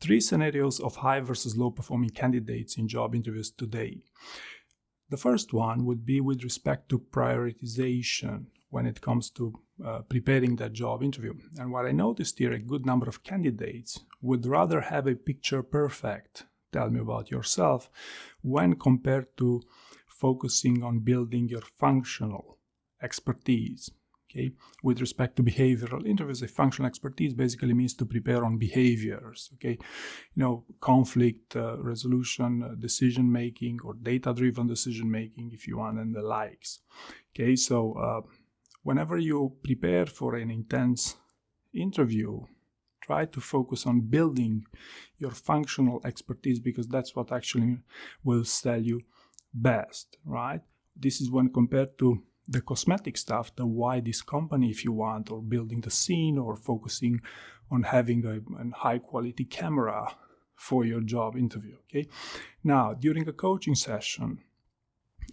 3 scenarios of high versus low performing candidates in job interviews today. The first one would be with respect to prioritization when it comes to preparing that job interview. And what I noticed here, a good number of candidates would rather have a picture perfect, tell me about yourself, when compared to focusing on building your functional expertise. Okay? With respect to behavioral interviews, a functional expertise basically means to prepare on behaviors. Okay, conflict resolution, decision making, or data-driven decision making, if you want, and the likes. Okay, so whenever you prepare for an intense interview, try to focus on building your functional expertise, because that's what actually will sell you best, right? This is when compared to the cosmetic stuff, the why this company, if you want, or building the scene, or focusing on having a high quality camera for your job interview. Okay. Now, during a coaching session,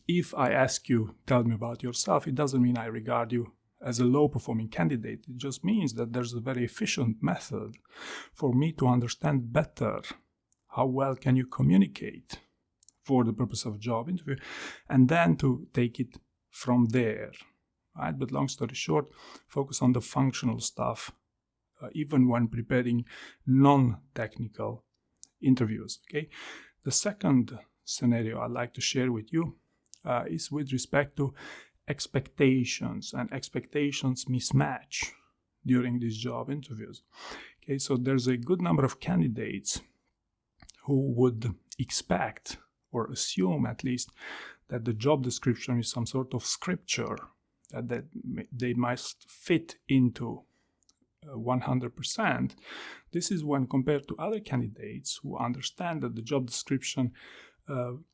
if I ask you, tell me about yourself, it doesn't mean I regard you as a low performing candidate. It just means that there's a very efficient method for me to understand better how well can you communicate for the purpose of a job interview, and then to take it from there, right? But long story short, focus on the functional stuff, even when preparing non-technical interviews, okay? The second scenario I'd like to share with you is with respect to expectations and expectations mismatch during these job interviews. Okay, so there's a good number of candidates who would expect, or assume at least, that the job description is some sort of scripture that they must fit into 100%. This is when compared to other candidates who understand that the job description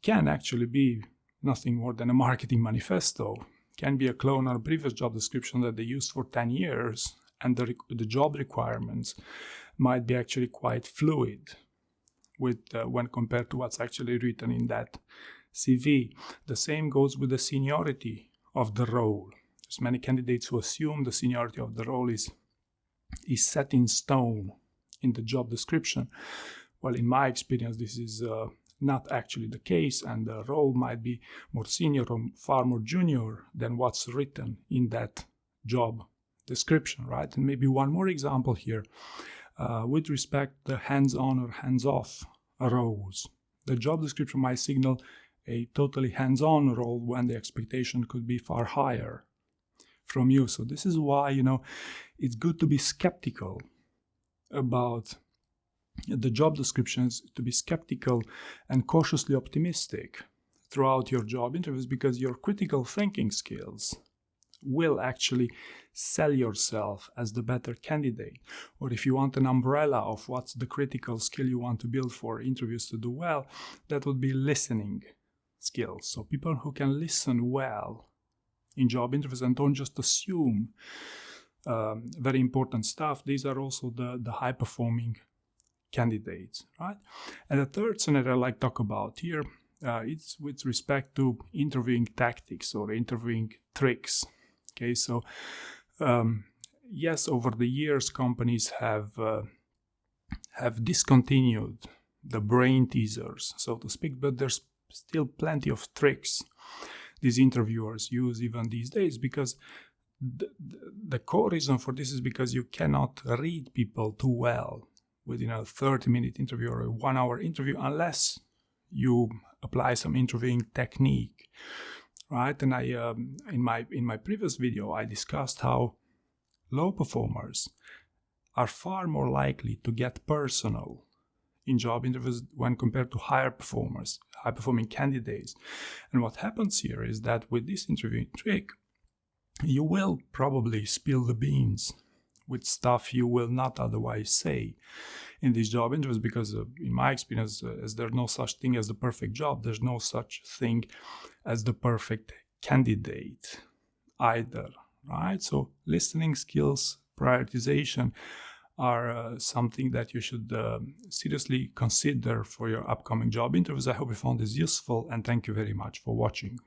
can actually be nothing more than a marketing manifesto, can be a clone on a previous job description that they used for 10 years, and the job requirements might be actually quite fluid with when compared to what's actually written in that CV. The same goes with the seniority of the role. There's many candidates who assume the seniority of the role is set in stone in the job description. Well, in my experience, this is not actually the case, and the role might be more senior or far more junior than what's written in that job description, right? And maybe one more example here, with respect to hands-on or hands-off roles. The job description might signal a totally hands-on role when the expectation could be far higher from you. So this is why, it's good to be skeptical about the job descriptions, to be skeptical and cautiously optimistic throughout your job interviews, because your critical thinking skills will actually sell yourself as the better candidate. Or if you want an umbrella of what's the critical skill you want to build for interviews to do well, that would be listening skills. So people who can listen well in job interviews and don't just assume very important stuff, these are also the high-performing candidates, right? And the third scenario I'd like to talk about here, it's with respect to interviewing tactics or interviewing tricks. Okay, so yes, over the years, companies have discontinued the brain teasers, so to speak, but there's still plenty of tricks these interviewers use even these days, because the core reason for this is because you cannot read people too well within a 30-minute interview or a 1-hour interview unless you apply some interviewing technique, right? And I in my previous video I discussed how low performers are far more likely to get personal in job interviews when compared to high performing candidates. And what happens here is that with this interviewing trick, you will probably spill the beans with stuff you will not otherwise say in these job interviews, because in my experience, as there's no such thing as the perfect job, there's no such thing as the perfect candidate either, right? So listening skills, prioritization are something that you should seriously consider for your upcoming job interviews. I hope you found this useful, and thank you very much for watching.